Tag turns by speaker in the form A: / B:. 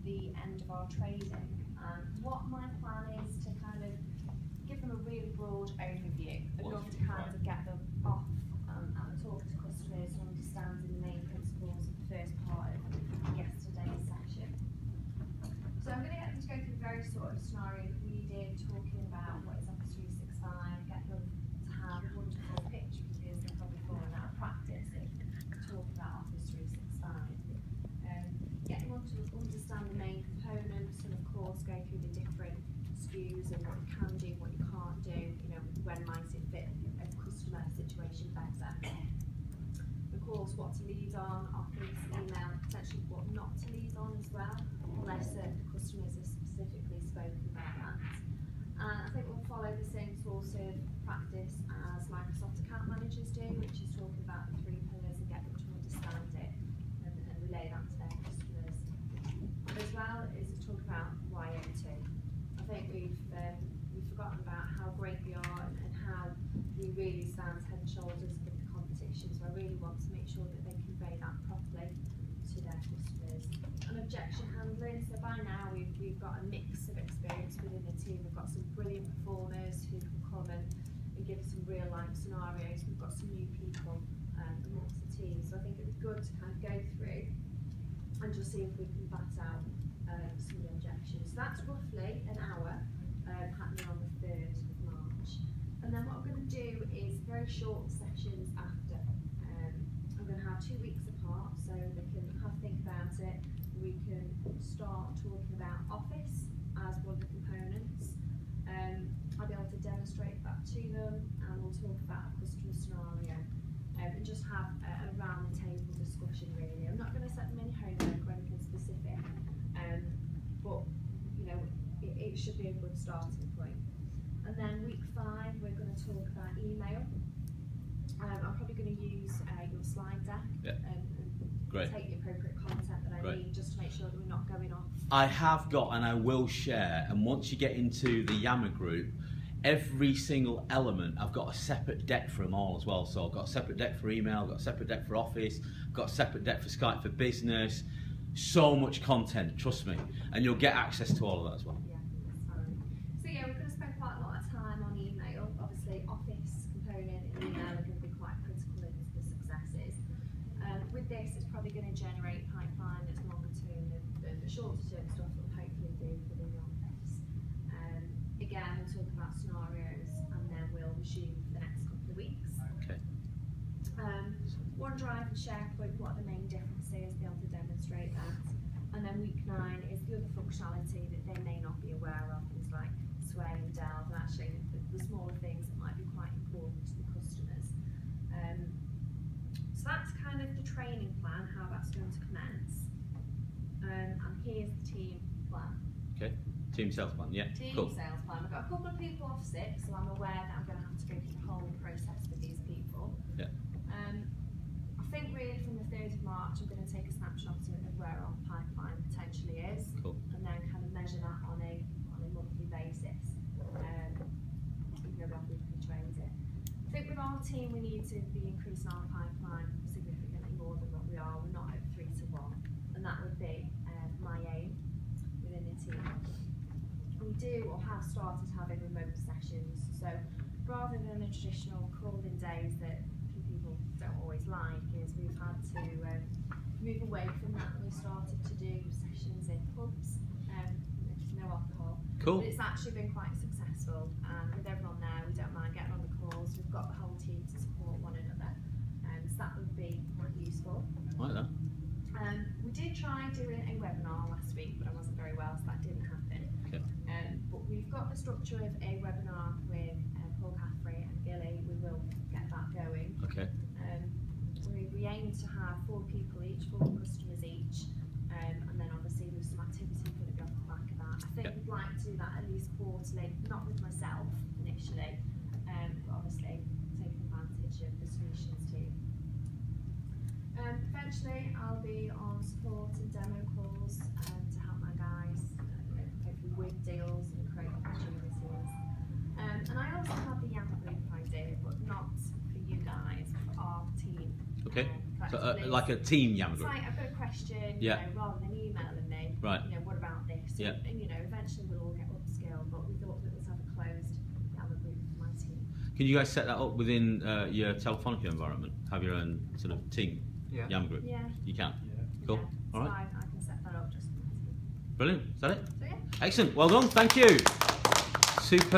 A: the end of our trading. What my plan is to kind of give them a really broad overview, enough to kind of get them off and talk to customers and understanding the main principles of the first part of yesterday's session. So I'm going to get them to go through the very sort of scenario that we did, talking about what is Office 365, get them to have a wonderful pitch because they're probably falling out of practice if talking about Office 365. Get them to understand the main components and of course go through the different SKUs and what you can do, what you can't do, you know, when might it fit a customer situation better. Of course, what to lead on, Office, email, potentially what not to lead on as well, unless the customers have specifically spoken about that. And I think we'll follow the same sort of practice as Microsoft account managers do, which is talking about the 3 pillars and get them to understand it and relay that to their customers. As well as to talk about YO2. I think we've forgotten about how great we are and how we really stand head and shoulders with the competition. So I really want to make sure that they convey that properly to their customers. And objection handling. So by now we've got a mix of experience within the team. We've got some brilliant performers who can come and give us some real life scenarios. We've got some new people amongst the team. So I think it would be good to kind of go through and just see if we can bat out some of the objections. So that's roughly an hour happening on the 3rd of March. And then what I'm going to do is very short sessions after. I'm going to have 2 weeks apart so they can have a think about it. We can start talking about Office as one of the components. I'll be able to demonstrate that to them and we'll talk about a customer scenario. And just have a round the table discussion really. I'm not going to set them any homework or anything specific, but you know it should be a good starting point. And then week 5 we're going to talk about email. I'm probably going to use your slide deck and take the appropriate content that I need just to make sure that we're not going off.
B: I have got and I will share, and once you get into the Yammer group, every single element, I've got a separate deck for them all as well. So I've got a separate deck for email, I've got a separate deck for Office, I've got a separate deck for Skype for Business. So much content, trust me, and you'll get access to all of that as well.
A: Yeah, that's fine. So yeah, we're going to spend quite a lot of time on email. Obviously, Office component and email are going to be quite critical in the successes. With this, it's probably going to generate pipeline that's longer term than the shorter term stuff that we'll hopefully do within the Office. Again, we'll talk about scenarios and then we'll resume for the next couple of weeks.
B: Okay.
A: OneDrive and SharePoint, what are the main differences, be able to demonstrate that. And then week 9 is the other functionality that they may not be aware of, things like sway and delve, and actually the smaller things that might be quite important to the customers. So that's kind of the training plan, how that's going to commence. And here's the team plan.
B: Okay, team sales plan, yeah.
A: Team
B: cool.
A: sales plan. I've got a couple of people off sick, so I'm aware that I'm going to have to go through the whole process with these people.
B: Yeah.
A: I think really from the 3rd of March, I'm going to take a snapshot of where our pipeline potentially is,
B: cool.
A: and then kind of measure that on a monthly basis. Even though we have weekly trades it. I think with our team, we need to be increasing our pipeline significantly more than what we are. We're not at 3 to 1, and that would be my aim within the team. We do or have started having remote sessions, so rather than the traditional call-in days that people don't always like, is we've had to move away from that, and we started to do sessions in pubs, no alcohol.
B: Cool.
A: But it's actually been quite successful, and with everyone there, we don't mind getting on the calls. We've got the whole team to support one another, so that would be quite useful.
B: Like that.
A: We did try doing a webinar last week, but I wasn't very well, so that didn't happen.
B: Okay.
A: But we've got the structure of a webinar with Paul Caffrey and Gilly. We will get that going.
B: Okay.
A: We aim to have 4 people each, 4 customers each, and then obviously there's some activity going to be off the back of that. I think we'd like to do that at least quarterly, not with myself initially, but obviously taking advantage of the solutions team. Eventually I'll be on support and demo calls to help my guys hopefully win deals and create opportunities. And I also have the Yammer group idea, but not for you guys, for our team.
B: Okay, so like a team Yammer
A: It's
B: group.
A: like I've got a question,
B: yeah.
A: Rather than emailing me,
B: right.
A: What about So,
B: Yeah.
A: and, you know, eventually we'll all get upskilled, but we thought that let's have a closed Yammer group for my team.
B: Can you guys set that up within your Telefonica environment? Have your own sort of team Yammer group?
A: Yeah.
B: You can?
C: Yeah.
B: Cool.
A: Yeah, it's
B: All right.
A: fine. I can set that up just for my team.
B: Brilliant. Is that it?
A: So yeah.
B: Excellent. Well done. Thank you. Superb.